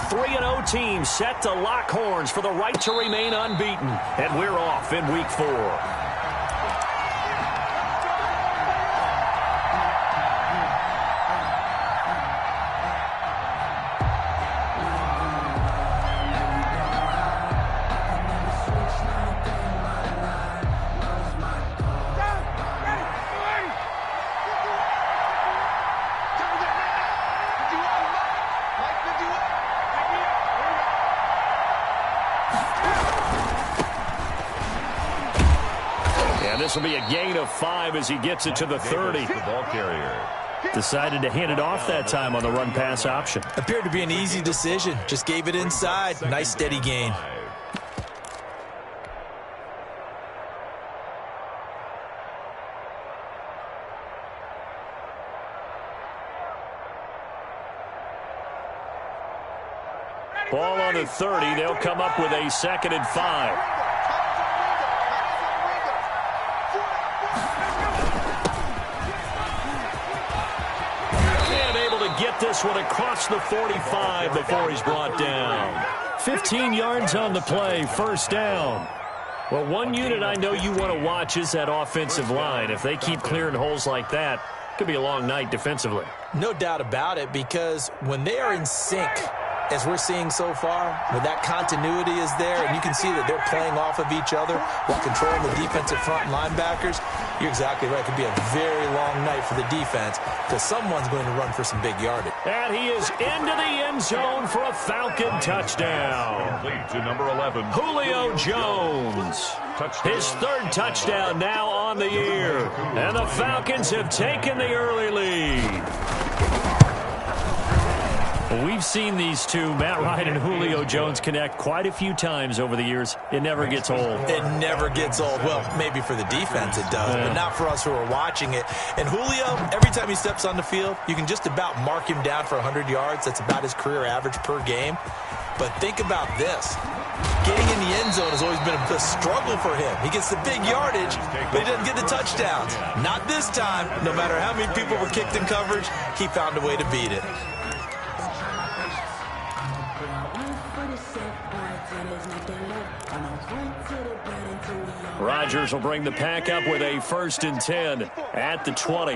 3-0 team set to lock horns for the right to remain unbeaten. And we're off in Week 4. This will be a gain of 5 as he gets it to the 30. The ball carrier decided to hand it off that time on the run-pass option. Appeared to be an easy decision. Just gave it inside. Nice, steady gain. Ball on the 30. They'll come up with a 2nd and 5. Get this one across the 45 before he's brought down. 15 yards on the play, 1st down. Well, one unit I know you want to watch is that offensive line. If they keep clearing holes like that, it could be a long night defensively. No doubt about it, because when they are in sync, as we're seeing so far, when that continuity is there and you can see that they're playing off of each other while controlling the defensive front linebackers, you're exactly right. It could be a very long night for the defense because someone's going to run for some big yardage. And he is into the end zone for a Falcon touchdown. Complete to number 11. Julio Jones. His 3rd touchdown now on the year. And the Falcons have taken the early lead. We've seen these two, Matt Ryan and Julio Jones, connect quite a few times over the years. It never gets old. It never gets old. Well, maybe for the defense it does, but not for us who are watching it. And Julio, every time he steps on the field, you can just about mark him down for 100 yards. That's about his career average per game. But think about this. Getting in the end zone has always been a struggle for him. He gets the big yardage, but he doesn't get the touchdowns. Not this time. No matter how many people were kicked in coverage, he found a way to beat it. Rodgers will bring the pack up with a 1st and 10 at the 20.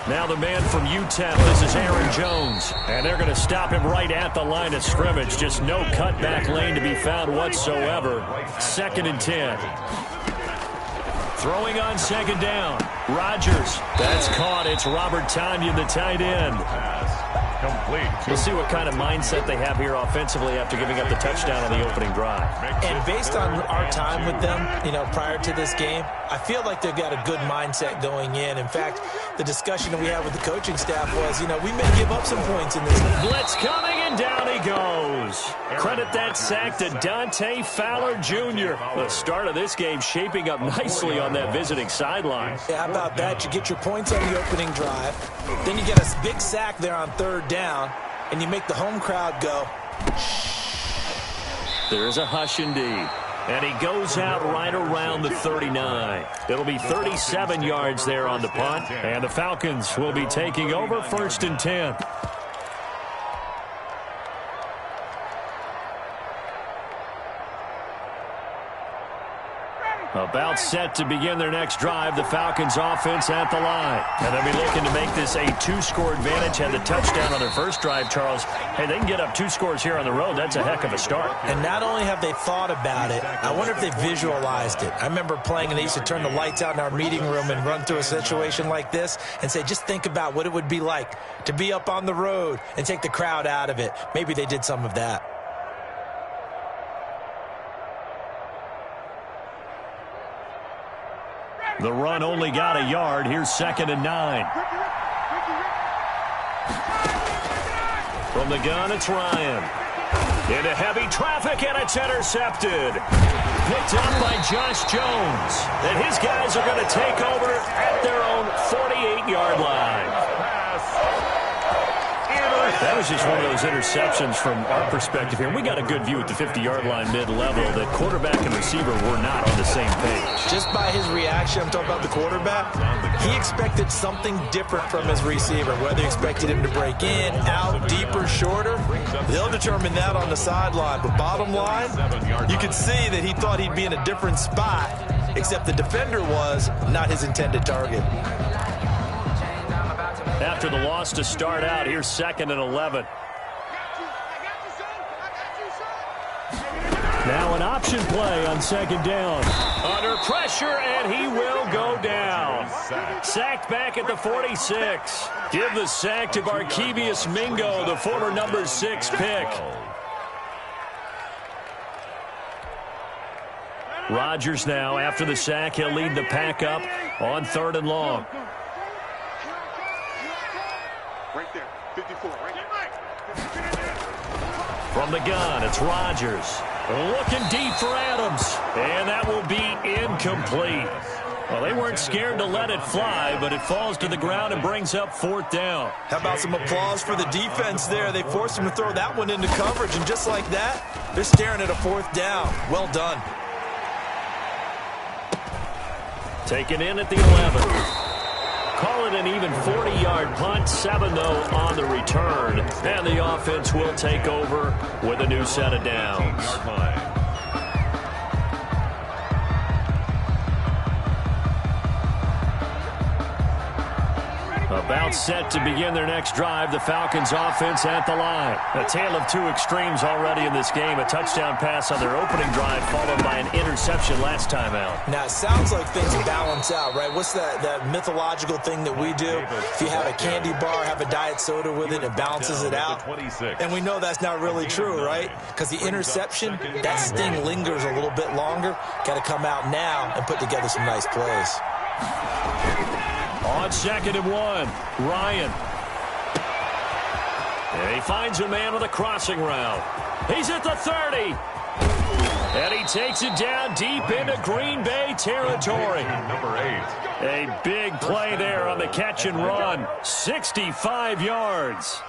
Now the man from UTEP, this is Aaron Jones. And they're going to stop him right at the line of scrimmage. Just no cutback lane to be found whatsoever. 2nd and 10. Throwing on 2nd down. Rodgers. That's caught. It's Robert Tonyan, the tight end. Complete. We'll see what kind of mindset they have here offensively after giving up the touchdown on the opening drive. And based on our time with them, prior to this game, I feel like they've got a good mindset going in. In fact, the discussion that we had with the coaching staff was, we may give up some points in this game. Blitz coming, and down he goes. Credit that sack to Dante Fowler Jr. The start of this game shaping up nicely on that visiting sideline. Yeah, how about that? You get your points on the opening drive. Then you get a big sack there on 3rd down, and you make the home crowd go. There's a hush indeed. And he goes out right around the 39. It'll be 37 yards there on the punt. And the Falcons will be taking over 1st and 10. About set to begin their next drive, the Falcons offense at the line. And they'll be looking to make this a 2-score advantage. Had the touchdown on their first drive, Charles. Hey, they can get up 2 scores here on the road. That's a heck of a start. And not only have they thought about it, I wonder if they visualized it. I remember playing and they used to turn the lights out in our meeting room and run through a situation like this and say, just think about what it would be like to be up on the road and take the crowd out of it. Maybe they did some of that. The run only got a yard. Here's 2nd and 9. From the gun, it's Ryan. Into heavy traffic, and it's intercepted. Picked up by Josh Jones. And his guys are going to take over at their own 48-yard line. That was just one of those interceptions from our perspective here. We got a good view at the 50-yard line mid-level that quarterback and receiver were not on the same page. Just by his reaction, I'm talking about the quarterback, he expected something different from his receiver. Whether he expected him to break in, out, deeper, shorter, they'll determine that on the sideline. But bottom line, you could see that he thought he'd be in a different spot, except the defender was not his intended target. After the loss to start out, here's 2nd and 11. Now an option play on 2nd down. Under pressure, and he will go down. Sacked back at the 46. Give the sack to Barkevius Mingo, the former number 6 pick. Rodgers now, after the sack, he'll lead the pack up on 3rd and long. Right there, 54, right there. From the gun, it's Rodgers. Looking deep for Adams, and that will be incomplete. Well, they weren't scared to let it fly, but it falls to the ground and brings up 4th down. How about some applause for the defense there? They forced him to throw that one into coverage, and just like that, they're staring at a 4th down. Well done. Taken in at the 11. Call it an even 40-yard punt, 7 though on the return. And the offense will take over with a new set of downs. About set to begin their next drive, the Falcons offense at the line. A tale of 2 extremes already in this game. A touchdown pass on their opening drive followed by an interception last time out. Now, it sounds like things balance out, right? What's that mythological thing that we do? If you have a candy bar, have a diet soda with it, it balances it out. And we know that's not really true, right? Because the interception, that sting lingers a little bit longer. Got to come out now and put together some nice plays. On 2nd and 1, Ryan. And he finds a man with a crossing route. He's at the 30. And he takes it down deep into Green Bay territory. Number 8. A big play there on the catch and run. 65 yards.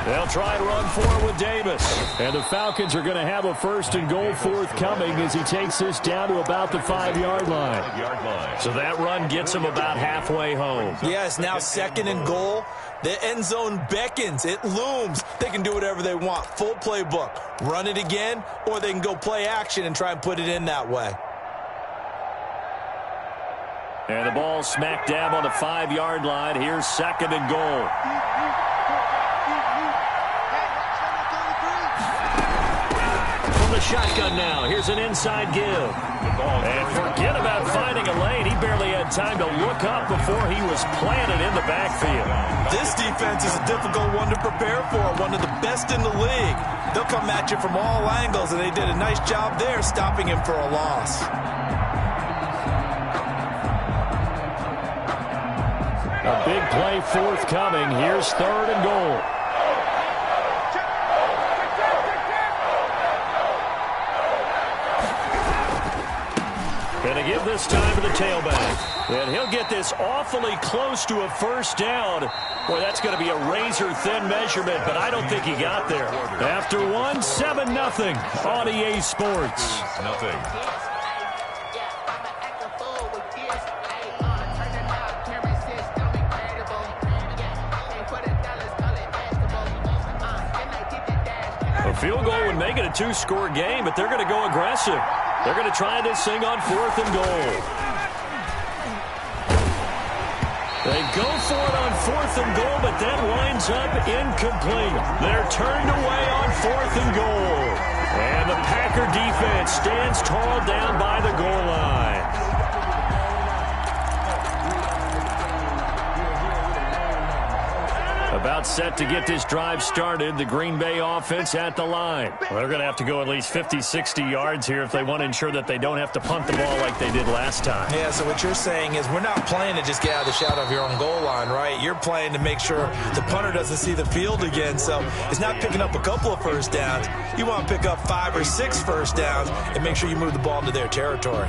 They'll try and run forward with Davis. And the Falcons are going to have a 1st and goal forthcoming as he takes this down to about the 5-yard line. So that run gets him about halfway home. Yes, now 2nd and goal. The end zone beckons. It looms. They can do whatever they want. Full playbook. Run it again, or they can go play action and try and put it in that way. And the ball smack dab on the 5-yard line. Here's 2nd and goal. The shotgun now. Here's an inside give. And forget about finding a lane. He barely had time to look up before he was planted in the backfield. This defense is a difficult one to prepare for, one of the best in the league. They'll come at you from all angles, and they did a nice job there stopping him for a loss. A big play forthcoming. Here's 3rd and goal. Going to give this time to the tailback. And he'll get this awfully close to a 1st down. Boy, that's going to be a razor-thin measurement, but I don't think he got there. After 1, 7-0 on EA Sports. Nothing. A field goal would make it a 2-score game, but they're going to go aggressive. They're going to try this thing on 4th and goal. They go for it on 4th and goal, but that winds up incomplete. They're turned away on 4th and goal. And the Packer defense stands tall down by the goal line. A About set to get this drive started. The Green Bay offense at the line. Well, they're going to have to go at least 50, 60 yards here if they want to ensure that they don't have to punt the ball like they did last time. Yeah, so what you're saying is we're not playing to just get out of the shadow of your own goal line, right? You're playing to make sure the punter doesn't see the field again. So it's not picking up a couple of first downs. You want to pick up 5 or 6 first downs and make sure you move the ball into their territory.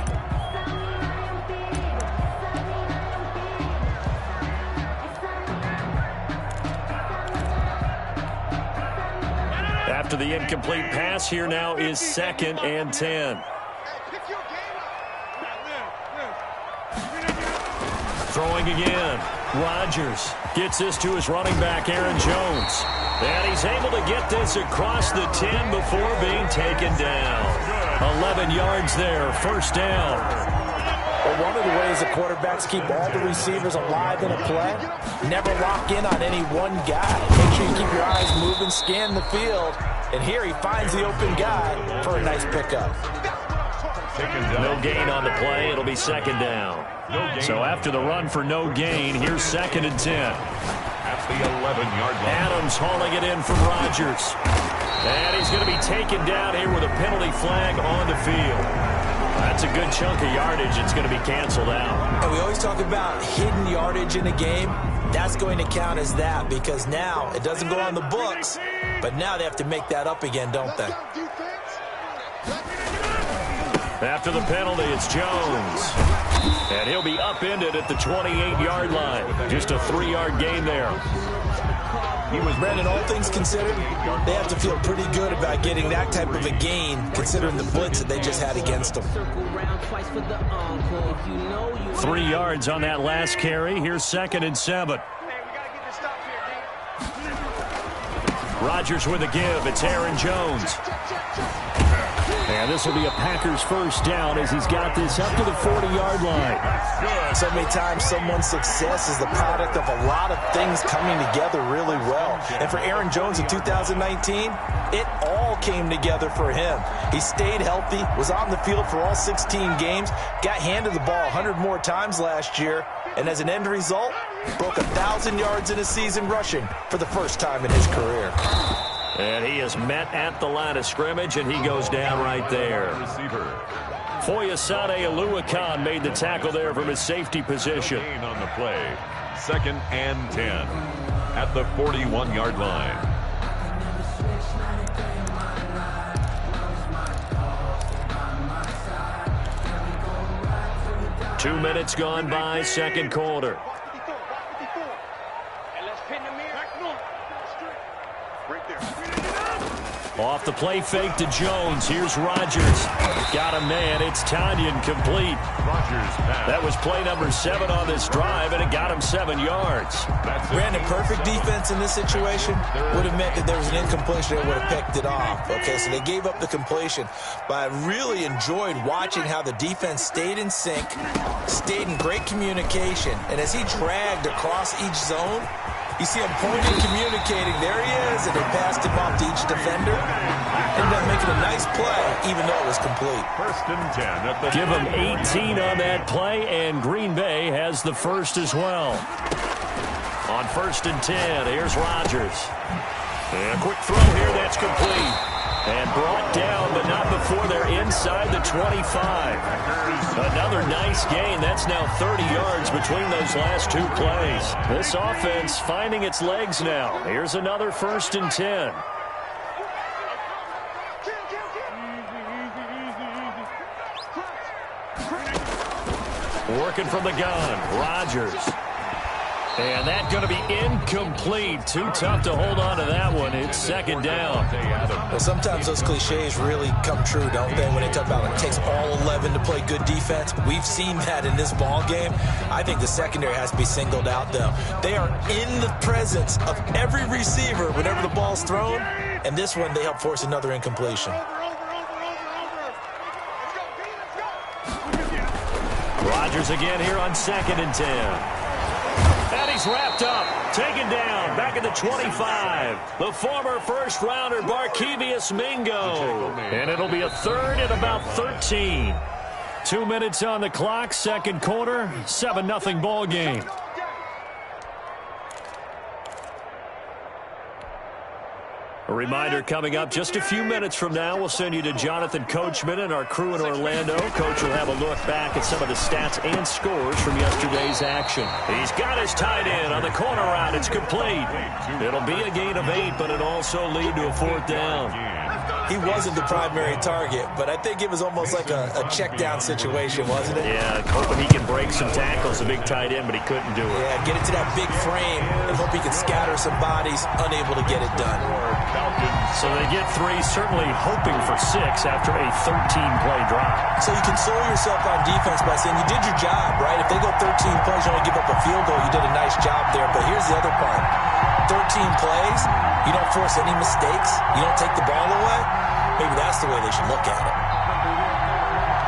After the incomplete pass, here now is 2nd and 10. Throwing again. Rodgers gets this to his running back, Aaron Jones. And he's able to get this across the 10 before being taken down. 11 yards there, first down. Well, one of the ways the quarterbacks keep all the receivers alive in a play, never lock in on any one guy. Make sure you keep your eyes moving, scan the field, and here he finds the open guy for a nice pickup. No gain on the play. It'll be 2nd down. So after the run for no gain, here's 2nd and 10. At the 11-yard line. Adams hauling it in from Rodgers. And he's going to be taken down here with a penalty flag on the field. That's a good chunk of yardage. It's going to be canceled out. And we always talk about hidden yardage in a game. That's going to count as that because now it doesn't go on the books, but now they have to make that up again, don't they? After the penalty, it's Jones. And he'll be upended at the 28-yard line. Just a 3-yard gain there. Brandon, all things considered, they have to feel pretty good about getting that type of a gain considering the blitz that they just had against them. 3 yards on that last carry. Here's 2nd and 7. Rodgers with a give. It's Aaron Jones. And this will be a Packers first down as he's got this up to the 40-yard line. So many times someone's success is the product of a lot of things coming together really well. And for Aaron Jones in 2019, it all came together for him. He stayed healthy, was on the field for all 16 games, got handed the ball 100 more times last year, and as an end result, broke 1,000 yards in a season rushing for the first time in his career. And he is met at the line of scrimmage, and he goes down right there. Foyesade Oluwakan made the tackle there from his safety position. On the play, 2nd and 10 at the 41-yard line. Two minutes gone by, second quarter. Off the play fake to Jones. Here's Rodgers. Got a man. It's Tanyan complete. That was play number 7 on this drive, and it got him 7 yards. Brandon, perfect defense in this situation would have meant that there was an incompletion that would have picked it off. Okay, so they gave up the completion. But I really enjoyed watching how the defense stayed in sync, stayed in great communication, and as he dragged across each zone, you see him pointing, communicating. There he is, and they passed him off to each defender. Ended up making a nice play, even though it was complete. 1st and 10. Give him 18 on that play, and Green Bay has the first as well. On 1st and 10, here's Rodgers. And a quick throw here, that's complete. And brought down, but not before they're inside the 25. Another nice gain. That's now 30 yards between those last 2 plays. This offense finding its legs now. Here's another 1st and 10. Working from the gun, Rodgers. And that's going to be incomplete. Too tough to hold on to that one. It's 2nd down. Well, sometimes those cliches really come true, don't they? When they talk about it takes all 11 to play good defense. We've seen that in this ball game. I think the secondary has to be singled out, though. They are in the presence of every receiver whenever the ball's thrown. And this one, they help force another incompletion. Rodgers again here on 2nd and 10. And he's wrapped up, taken down, back at the 25. The former first-rounder Barkevious Mingo. And it'll be a 3rd and about 13. 2 minutes on the clock, second quarter, 7-0 ball game. reminder coming up just a few minutes from now. We'll send you to Jonathan Coachman and our crew in Orlando. Coach will have a look back at some of the stats and scores from yesterday's action. He's got his tight end on the corner route. It's complete. It'll be a gain of 8, but it'll also lead to a 4th down. He wasn't the primary target, but I think it was almost like a check down situation, wasn't it? Yeah, hoping he can break some tackles, a big tight end, but he couldn't do it. Yeah, get it to that big frame and hope he can scatter some bodies, unable to get it done. So they get 3, certainly hoping for 6 after a 13-play drive. So you console yourself on defense by saying you did your job, right? If they go 13 plays, you only give up a field goal, you did a nice job there. But here's the other part. 13 plays, you don't force any mistakes, you don't take the ball away. Maybe that's the way they should look at it.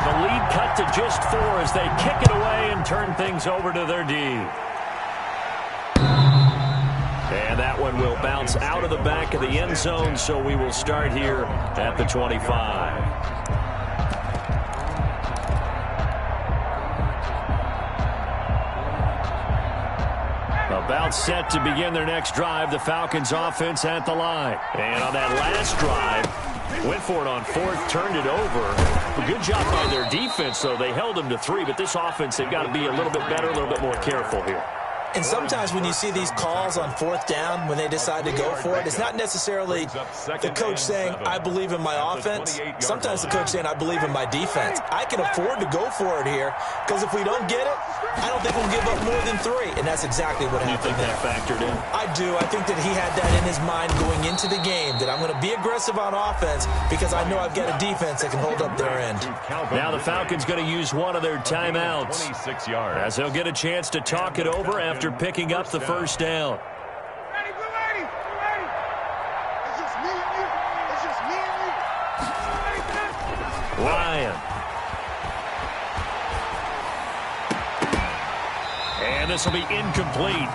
The lead cut to just 4 as they kick it away and turn things over to their D. And that one will bounce out of the back of the end zone, so we will start here at the 25. About set to begin their next drive, the Falcons offense at the line. And on that last drive, went for it on 4th, turned it over. A good job by their defense, though. They held them to 3, but this offense, they've got to be a little bit better, a little bit more careful here. And sometimes when you see these calls on 4th down, when they decide to go for it, it's not necessarily the coach saying, I believe in my offense. Sometimes the coach saying, I believe in my defense. I can afford to go for it here, because if we don't get it, I don't think we'll give up more than 3. And that's exactly what happened there. You think that factored in? I do. I think that he had that in his mind going into the game, that I'm going to be aggressive on offense because I know I've got a defense that can hold up their end. Now the Falcons going to use one of their timeouts, 26 yards. as they'll get a chance to talk it over after picking up the first down. Ready, we're ready. We're ready. It's just me and you. It's just me and you. Ready for this? Ryan. And this will be incomplete.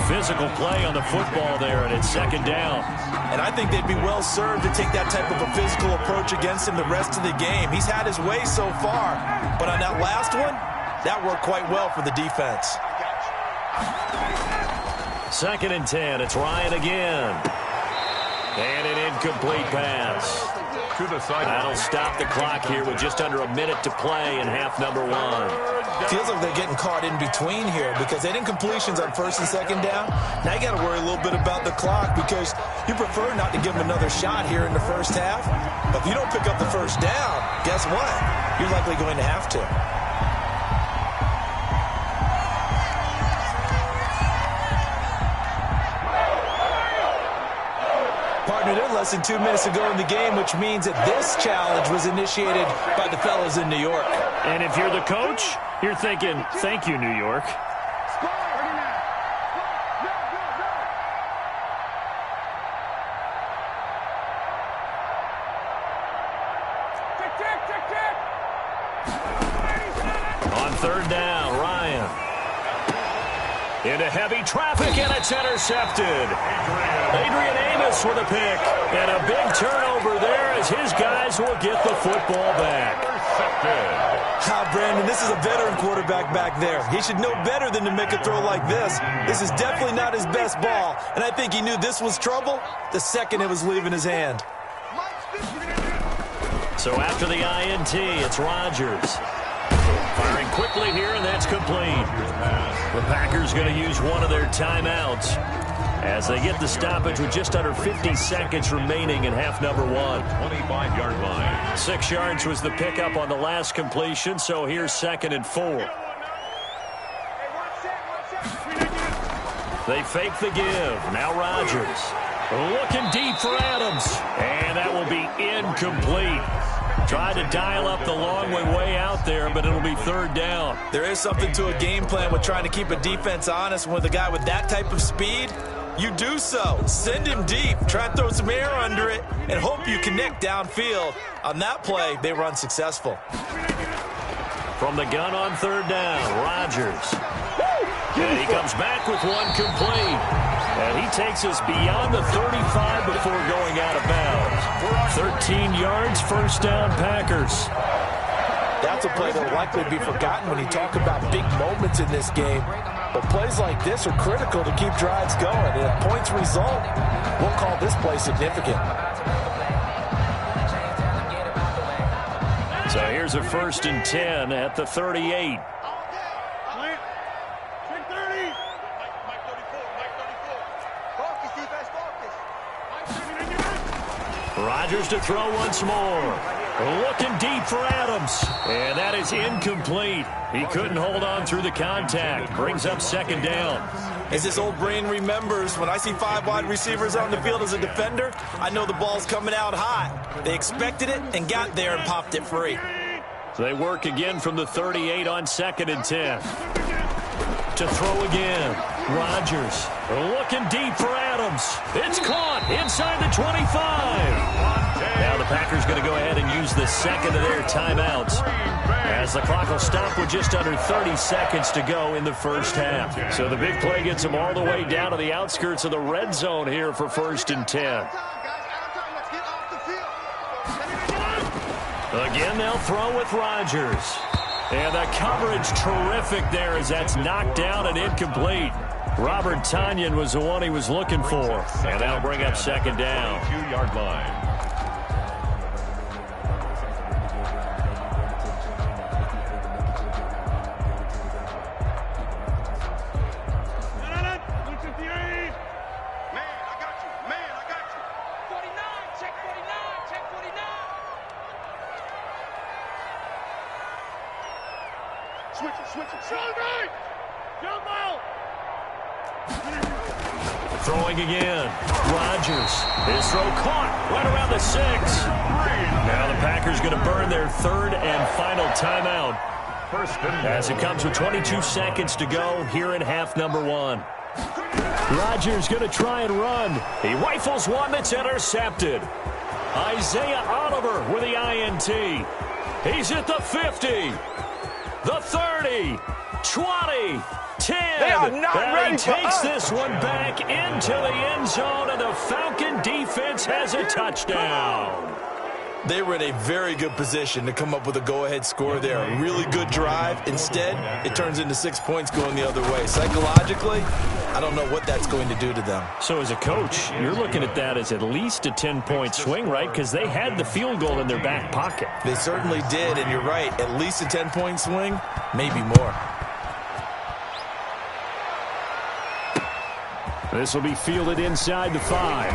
Physical play on the football there, and it's 2nd down. And I think they'd be well served to take that type of a physical approach against him the rest of the game. He's had his way so far, but on that last one, that worked quite well for the defense. 2nd and 10. It's Ryan again. And an incomplete pass. To the side. That'll stop the clock here with just under a minute to play in half number 1. Feels like they're getting caught in between here because they didn't incompletions on 1st and 2nd down. Now you got to worry a little bit about the clock because you prefer not to give them another shot here in the first half. But if you don't pick up the first down, guess what? You're likely going to have to. Partner, they're less than 2 minutes to go in the game, which means that this challenge was initiated by the fellas in New York. And if you're the coach, you're thinking, thank you, New York. On 3rd down, Ryan. Into heavy traffic, and it's intercepted. Adrian Amos with a pick. And a big turnover there as his guys will get the football back. Brandon, this is a veteran quarterback back there. He should know better than to make a throw like this. This is definitely not his best ball. And I think he knew this was trouble the second it was leaving his hand. So after the INT, it's Rodgers. Firing quickly here, and that's complete. The Packers going to use one of their timeouts as they get the stoppage with just under 50 seconds remaining in half number 1. 25-yard line. 6 yards was the pickup on the last completion, so here's 2nd and 4. They fake the give. Now Rodgers. Looking deep for Adams. And that will be incomplete. Tried to dial up the long way out there, but it'll be 3rd down. There is something to a game plan with trying to keep a defense honest. With a guy with that type of speed, you do so. Send him deep. Try and throw some air under it and hope you connect downfield. On that play, they were unsuccessful. From the gun on 3rd down, Rodgers. And he comes back with one complete. And he takes us beyond the 35 before going out of bounds. 13 yards, 1st down, Packers. That's a play that will likely be forgotten when you talk about big moments in this game. But plays like this are critical to keep drives going. And if points result, we'll call this play significant. So here's a 1st and 10 at the 38. Rodgers to throw once more. Looking deep for Adams. And that is incomplete. He couldn't hold on through the contact. Brings up 2nd down. As this old brain remembers, when I see 5 wide receivers on the field as a defender, I know the ball's coming out hot. They expected it and got there and popped it free. So they work again from the 38 on 2nd and 10. To throw again. Rodgers looking deep for Adams. It's caught inside the 25. Now the Packers going to go ahead and use the second of their timeouts, as the clock will stop with just under 30 seconds to go in the first half. So the big play gets them all the way down to the outskirts of the red zone here for 1st and 10. Again, they'll throw with Rodgers. And the coverage terrific there as that's knocked down and incomplete. Robert Tonyan was the one he was looking for. And that'll bring up 2nd down. 2-yard line. Throwing again. Rodgers. His throw caught right around the 6. Now the Packers going to burn their 3rd and final timeout, as it comes with 22 seconds to go here in half number 1. Rodgers going to try and run. He rifles one that's intercepted. Isaiah Oliver with the INT. He's at the 50, the 30, 20, 10. They are not ready he for takes us. this one back into the end zone, and the Falcon defense has a touchdown. They were in a very good position to come up with a go-ahead score there. A really good drive. Instead, it turns into 6 points going the other way. Psychologically, I don't know what that's going to do to them. So as a coach, you're looking at that as at least a 10-point swing, right? Because they had the field goal in their back pocket. They certainly did, and you're right. At least a 10-point swing, maybe more. This will be fielded inside the 5.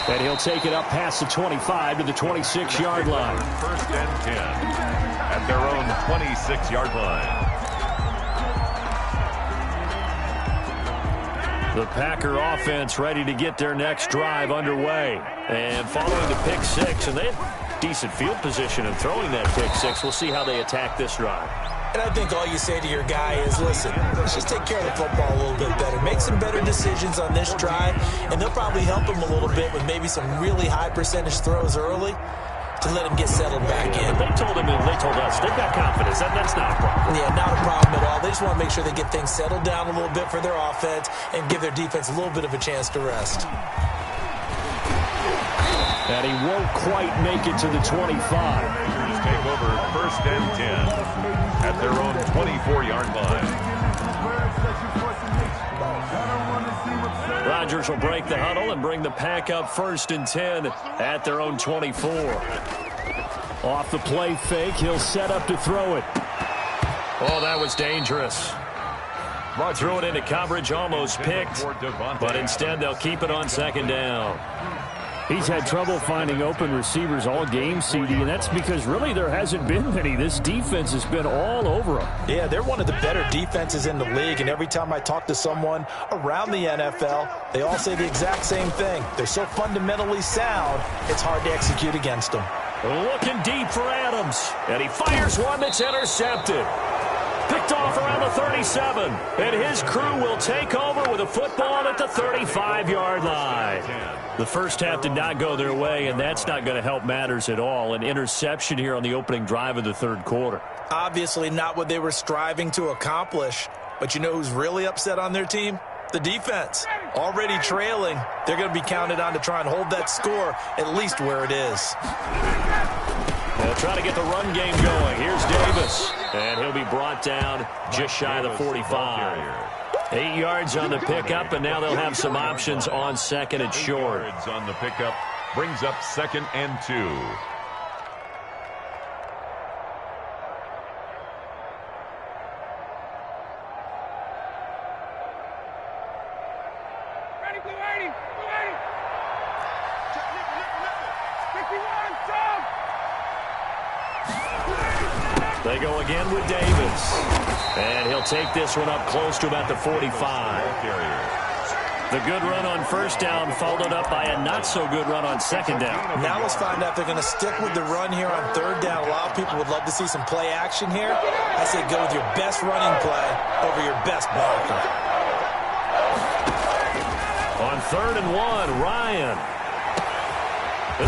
And he'll take it up past the 25 to the 26-yard line. 1st and 10 at their own 26-yard line. The Packer offense ready to get their next drive underway. And following the pick 6, and they have decent field position in throwing that pick 6. We'll see how they attack this drive. And I think all you say to your guy is, listen, let's just take care of the football a little bit better. Make some better decisions on this drive, and they'll probably help him a little bit with maybe some really high percentage throws early to let him get settled back in. They told him, and they told us, they've got confidence. That's not a problem. Yeah, not a problem at all. They just want to make sure they get things settled down a little bit for their offense and give their defense a little bit of a chance to rest. And he won't quite make it to the 25. Take over 1st and 10 at their own 24-yard line. Rodgers will break the huddle and bring the Pack up 1st and 10 at their own 24. Off the play fake, he'll set up to throw it. Oh, that was dangerous. Threw it into coverage, almost picked, but instead they'll keep it on 2nd down. He's had trouble finding open receivers all game, CD, and that's because really there hasn't been many. This defense has been all over them. Yeah, they're one of the better defenses in the league, and every time I talk to someone around the NFL, they all say the exact same thing. They're so fundamentally sound, it's hard to execute against them. Looking deep for Adams, and he fires one that's intercepted. Picked off around the 37, and his crew will take over with a football at the 35-yard line. The first half did not go their way, and that's not going to help matters at all. An interception here on the opening drive of the 3rd quarter. Obviously not what they were striving to accomplish, but you know who's really upset on their team? The defense. Already trailing, they're going to be counted on to try and hold that score at least where it is. They'll try to get the run game going. Here's Davis. And he'll be brought down just shy of the 45. 8 yards on the pickup, and now they'll have some options on second and short. 8 yards on the pickup brings up 2nd and 2. Ready, blue 80, blue 80. Check, 51, jump. They go again with Davis. And he'll take this one up close to about the 45. The good run on first down followed up by a not-so-good run on second down. Now let's find out if they're going to stick with the run here on third down. A lot of people would love to see some play action here. I say go with your best running play over your best blocker. On 3rd and 1, Ryan.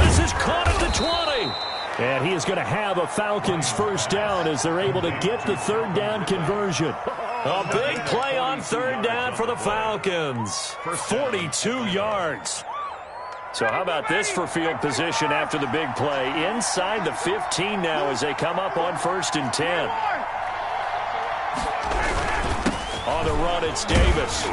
This is caught at the 20. And he is going to have a Falcons first down as they're able to get the third down conversion. A big play on third down for the Falcons. 42 yards. So how about this for field position after the big play? Inside the 15 now as they come up on 1st and 10. On the run, it's Davis.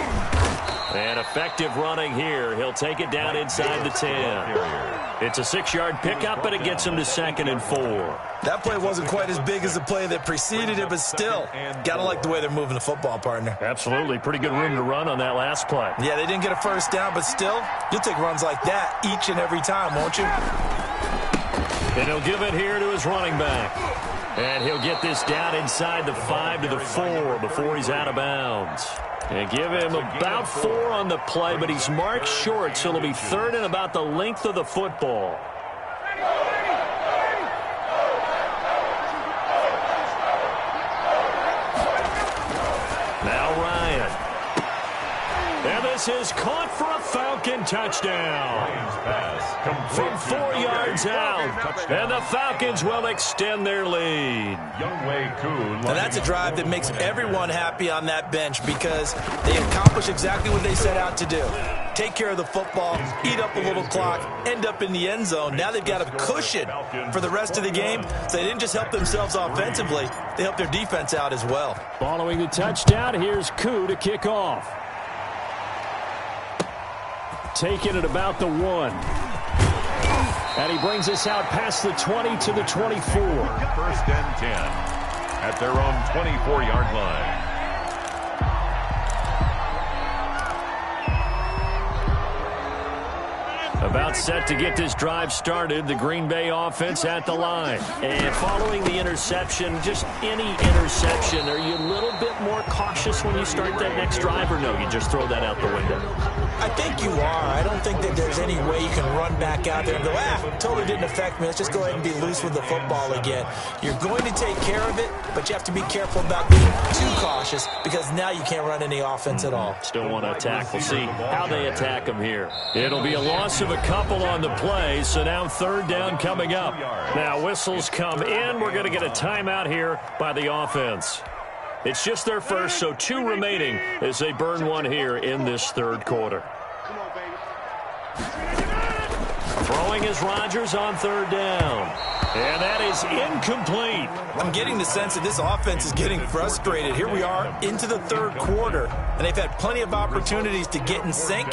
And effective running here. He'll take it down inside the 10. It's a 6-yard pickup, but it gets him to 2nd and 4. That play wasn't quite as big as the play that preceded it, but still, got to like the way they're moving the football, partner. Absolutely. Pretty good room to run on that last play. Yeah, they didn't get a first down, but still, you'll take runs like that each and every time, won't you? And he'll give it here to his running back. And he'll get this down inside the 5 to the 4 before he's out of bounds. And give him about 4 on the play, but he's marked short, so it'll be 3rd and about the length of the football. Now Ryan. And this is caught for a Falcon touchdown. From 4 yards out. And the Falcons will extend their lead. And that's a drive that makes everyone happy on that bench because they accomplish exactly what they set out to do. Take care of the football, eat up a little clock, end up in the end zone. Now they've got a cushion for the rest of the game. So they didn't just help themselves offensively, they helped their defense out as well. Following the touchdown, here's Koo to kick off. Taking it about the 1. And he brings us out past the 20 to the 24. 1st and 10 at their own 24-yard line. About set to get this drive started, the Green Bay offense at the line. And following the interception, just any interception, are you a little bit more cautious when you start that next drive, or no, you just throw that out the window? I think you are. I don't think that there's any way you can run back out there and go, totally didn't affect me. Let's just go ahead and be loose with the football again. You're going to take care of it, but you have to be careful about being too cautious because now you can't run any offense at all. Still want to attack. We'll see how they attack them here. It'll be a loss of a couple on the play, so now 3rd down coming up. Now whistles come in. We're going to get a timeout here by the offense. It's just their first, so 2 remaining as they burn one here in this 3rd quarter. Come on, baby. Throwing is Rodgers on 3rd down. And that is incomplete. I'm getting the sense that this offense is getting frustrated. Here we are into the 3rd quarter, and they've had plenty of opportunities to get in sync.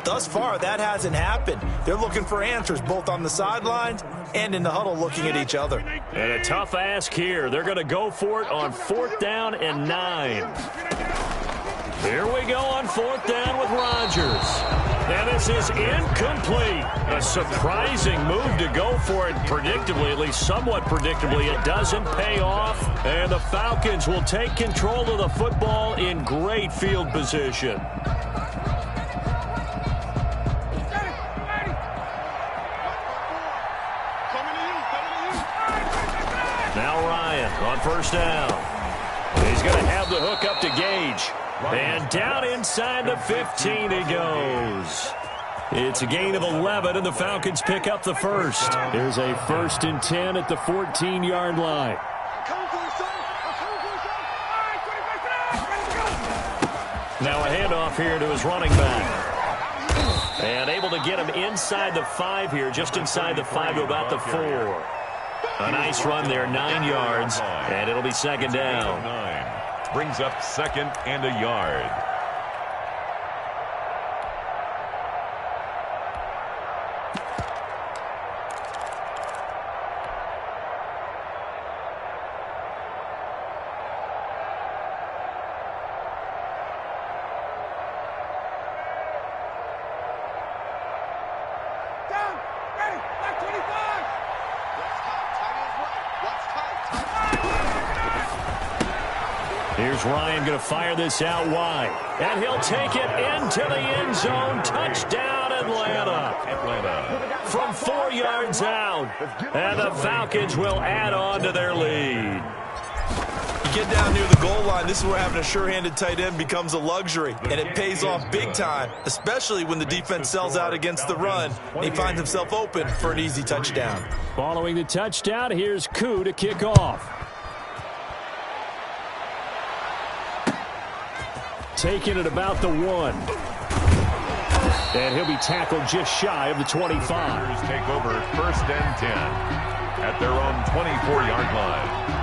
Thus far, that hasn't happened. They're looking for answers both on the sidelines and in the huddle looking at each other. And a tough ask here. They're going to go for it on 4th down and 9. Here we go on 4th down with Rodgers. And this is incomplete. A surprising move to go for it predictably, at least somewhat predictably. It doesn't pay off. And the Falcons will take control of the football in great field position. Now Ryan on 1st down. He's going to have the hook up to Gage. And down inside the 15 he goes. It's a gain of 11, and the Falcons pick up the first. There's a 1st and 10 at the 14-yard line. Now a handoff here to his running back. And able to get him inside the 5 here, just inside the 5 to about the 4. A nice run there, 9 yards, and it'll be second down. Brings up second and a yard. Here's Ryan going to fire this out wide. And he'll take it into the end zone. Touchdown, Atlanta. From 4 yards out. And the Falcons will add on to their lead. You get down near the goal line, this is where having a sure-handed tight end becomes a luxury. And it pays off big time, especially when the defense sells out against the run. And he finds himself open for an easy touchdown. Following the touchdown, here's Koo to kick off. Taking it about the 1. And he'll be tackled just shy of the 25. Take over 1st and 10 at their own 24-yard line.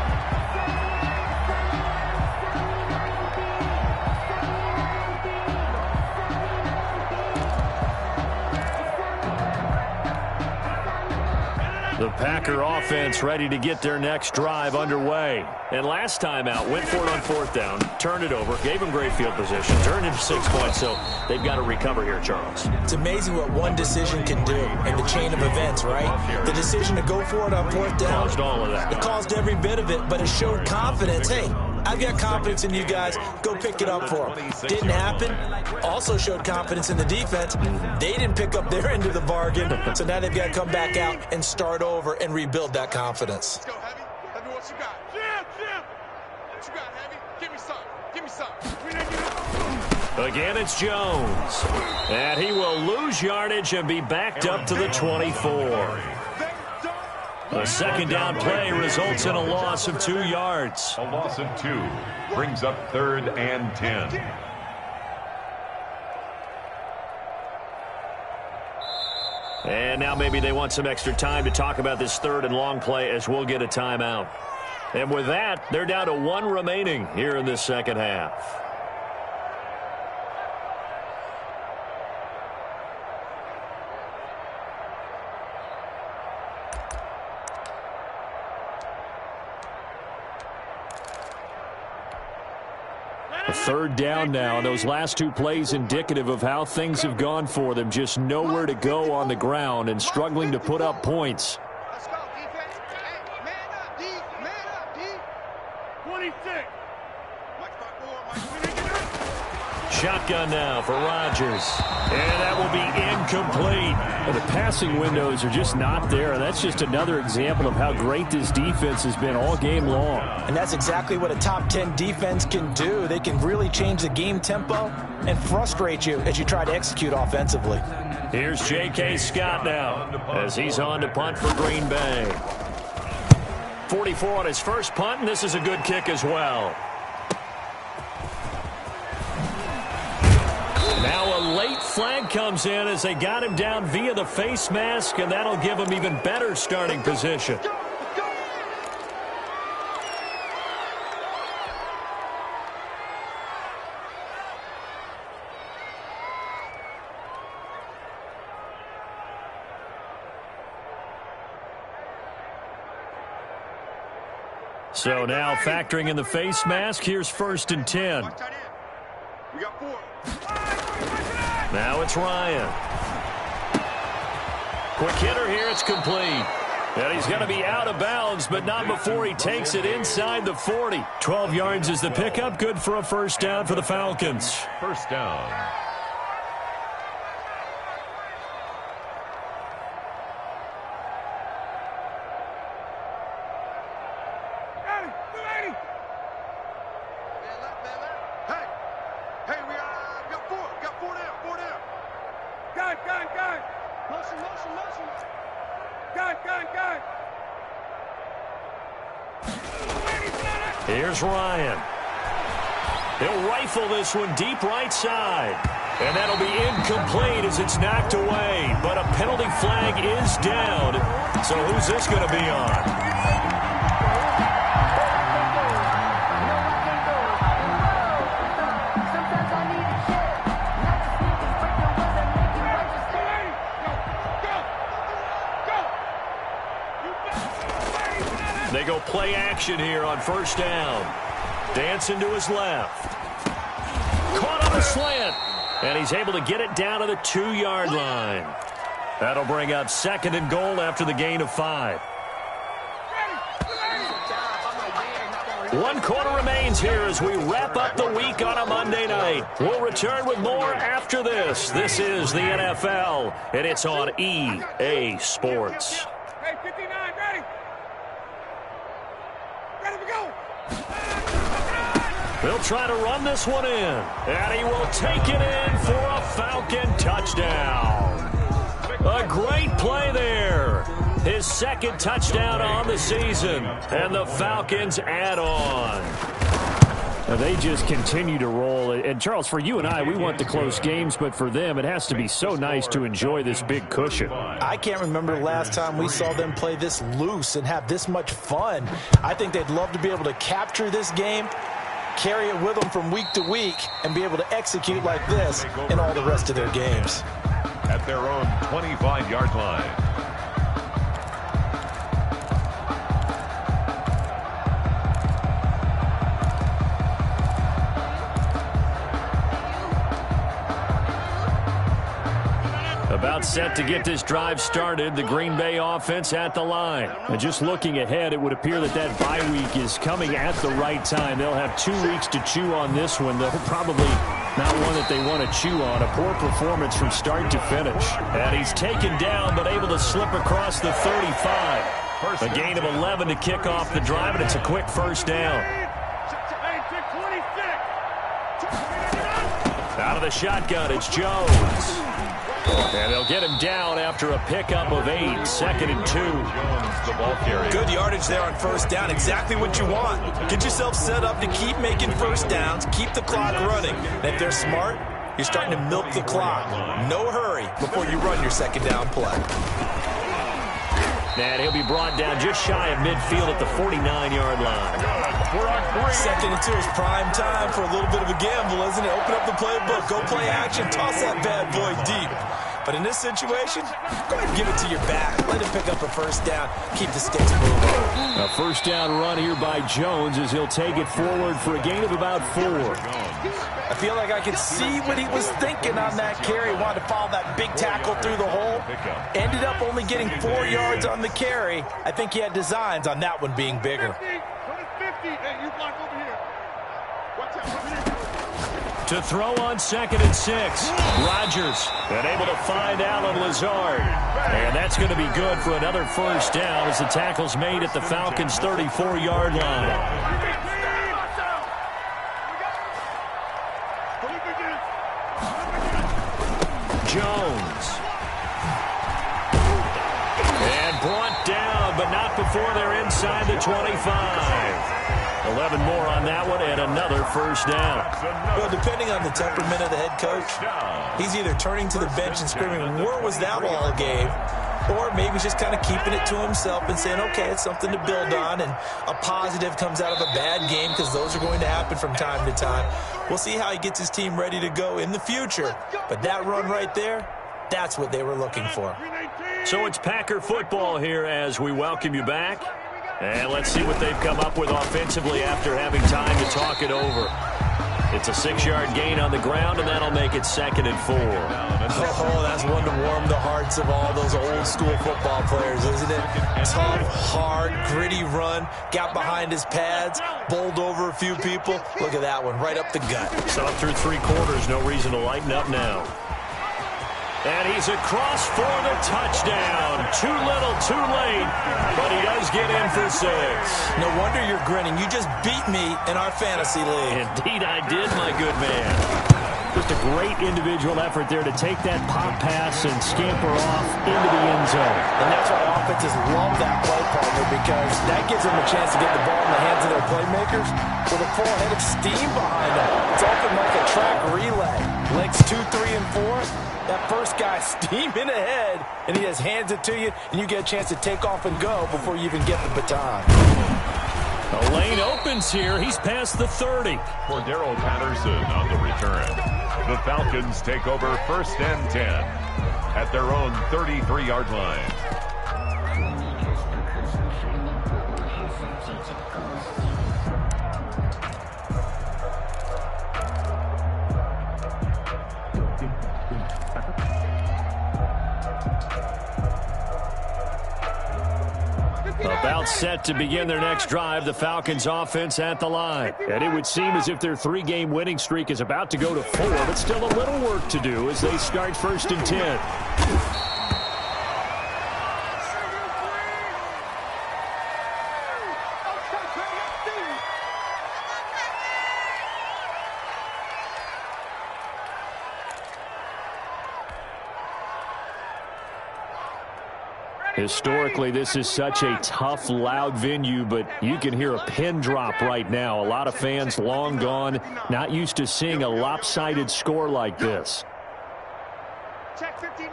The Packer offense ready to get their next drive underway. And last time out, went for it on 4th down, turned it over, gave them great field position, turned into 6 points, so they've got to recover here, Charles. It's amazing what one decision can do in the chain of events, right? The decision to go for it on 4th down. Caused all of that. It caused every bit of it, but it showed confidence. Hey, I've got confidence in you guys. Go pick it up for them. Didn't happen. Also showed confidence in the defense. They didn't pick up their end of the bargain, so now they've got to come back out and start over and rebuild that confidence. Let's go, Heavy. Heavy, what you got? Jim! What you got, Heavy? Give me some. Give me some. Again, it's Jones. And he will lose yardage and be backed up to the 24. A second down play results in a loss of 2 yards. A loss of 2 brings up 3rd and 10. And now maybe they want some extra time to talk about this 3rd and long play as we'll get a timeout. And with that, they're down to 1 remaining here in this second half. A 3rd down now. Those last 2 plays indicative of how things have gone for them. Just nowhere to go on the ground and struggling to put up points. Let's go, defense. Hey, man up, D. Man up, D. 26. Shotgun now for Rodgers. And that will be incomplete. And the passing windows are just not there. And that's just another example of how great this defense has been all game long. And that's exactly what a top 10 defense can do. They can really change the game tempo and frustrate you as you try to execute offensively. Here's J.K. Scott now as he's on to punt for Green Bay. 44 on his first punt, and this is a good kick as well. Now a late flag comes in as they got him down via the face mask, and that'll give him even better starting position. So now factoring in the face mask, here's 1st and 10. We got 4. Now it's Ryan. Quick hitter here, it's complete. And he's going to be out of bounds, but not before he takes it inside the 40. 12 yards is the pickup, good for a 1st down for the Falcons. 1st down. Here's Ryan. He'll rifle this one deep right side. And that'll be incomplete as it's knocked away. But a penalty flag is down. So who's this going to be on? They go play action here on first down. Dancing to his left. Caught on the slant. And he's able to get it down to the 2-yard line. That'll bring up 2nd and goal after the gain of 5. 1 quarter remains here as we wrap up the week on a Monday night. We'll return with more after this. This is the NFL, and it's on EA Sports. Hey, 59, ready? Ready to go. They'll try to run this one in, and he will take it in for a Falcon touchdown. A great play there. His 2nd touchdown on the season, and the Falcons add on. They just continue to roll. And, Charles, for you and I, we want the close games, but for them, it has to be so nice to enjoy this big cushion. I can't remember the last time we saw them play this loose and have this much fun. I think they'd love to be able to capture this game, carry it with them from week to week, and be able to execute like this in all the rest of their games. At their own 25-yard line. About set to get this drive started, the Green Bay offense at the line. And just looking ahead, it would appear that bye week is coming at the right time. They'll have 2 weeks to chew on this one. They'll probably not one that they want to chew on. A poor performance from start to finish. And he's taken down, but able to slip across the 35. A gain of 11 to kick off the drive, and it's a quick first down. Out of the shotgun, it's Jones. And they'll get him down after a pickup of 8, 2nd and 2. Good yardage there on first down. Exactly what you want. Get yourself set up to keep making first downs, keep the clock running. And if they're smart, you're starting to milk the clock. No hurry before you run your 2nd down play. And he'll be brought down just shy of midfield at the 49-yard line. 2nd and 2 is prime time for a little bit of a gamble, isn't it? Open up the playbook, go play action, toss that bad boy deep. But in this situation, go ahead and give it to your back. Let him pick up a first down. Keep the sticks moving. A first down run here by Jones as he'll take it forward for a gain of about 4. I feel like I could see what he was thinking on that carry. Wanted to follow that big tackle through the hole. Ended up only getting 4 yards on the carry. I think he had designs on that one being bigger. Hey, you block over here. Watch out, over here. To throw on 2nd and 6. Rodgers and able to find Allen Lazard. And that's going to be good for another first down as the tackle's made at the Falcons' 34-yard line. Jones. And brought down, but not before they're inside the 25. 11 more on that one and another first down. Well, depending on the temperament of the head coach, he's either turning to the bench and screaming, where was that all game? Or maybe he's just kind of keeping it to himself and saying, okay, it's something to build on, and a positive comes out of a bad game because those are going to happen from time to time. We'll see how he gets his team ready to go in the future. But that run right there, that's what they were looking for. So it's Packer football here as we welcome you back. And let's see what they've come up with offensively after having time to talk it over. It's a 6-yard gain on the ground, and that'll make it 2nd and 4. Oh, that's one to warm the hearts of all those old-school football players, isn't it? Tough, hard, gritty run. Got behind his pads, bowled over a few people. Look at that one, right up the gut. So through 3 quarters, no reason to lighten up now. And he's across for the touchdown. Too little, too late, but he does get in for 6. No wonder you're grinning. You just beat me in our fantasy league. Indeed I did, my good man. Just a great individual effort there to take that pop pass and scamper off into the end zone. And that's why offenses love that play partner, because that gives them a chance to get the ball in the hands of their playmakers with a full head of steam behind them. It's often like a track relay. Legs 2, 3, and 4. That first guy steaming ahead, and he just hands it to you, and you get a chance to take off and go before you even get the baton. A lane opens here. He's past the 30. For Darrell Patterson on the return. The Falcons take over 1st and 10 at their own 33-yard line. About set to begin their next drive, the Falcons offense at the line. And it would seem as if their 3-game winning streak is about to go to 4, but still a little work to do as they start 1st and 10. Historically, this is such a tough, loud venue, but you can hear a pin drop right now. A lot of fans long gone, not used to seeing a lopsided score like this. Check 59.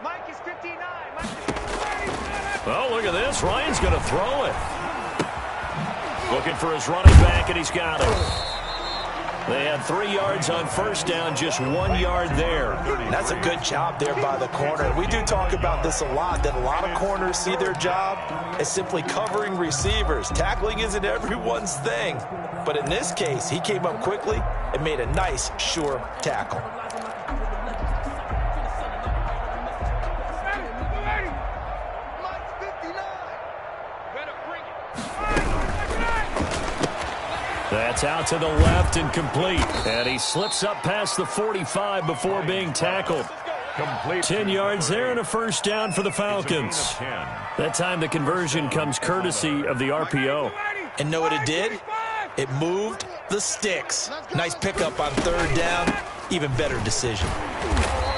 Mike is 59. Mike is 59. Oh, look at this. Ryan's going to throw it. Looking for his running back, and he's got it. They had 3 yards on 1st down, just 1 yard there. That's a good job there by the corner. We do talk about this a lot, that a lot of corners see their job as simply covering receivers. Tackling isn't everyone's thing. But in this case, he came up quickly and made a nice, sure tackle. Mike's 59. Better bring it. That's out to the left and complete. And he slips up past the 45 before being tackled. Complete. 10 yards there and a 1st down for the Falcons. That time the conversion comes courtesy of the RPO. And know what it did? It moved the sticks. Nice pickup on 3rd down. Even better decision.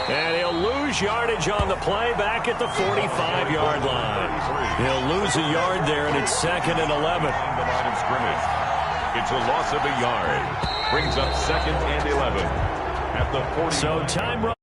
And he'll lose yardage on the play back at the 45-yard line. He'll lose a yard there, and it's 2nd and 11. On the line of scrimmage. It's a loss of a yard. Brings up 2nd and 11 at the 40. So time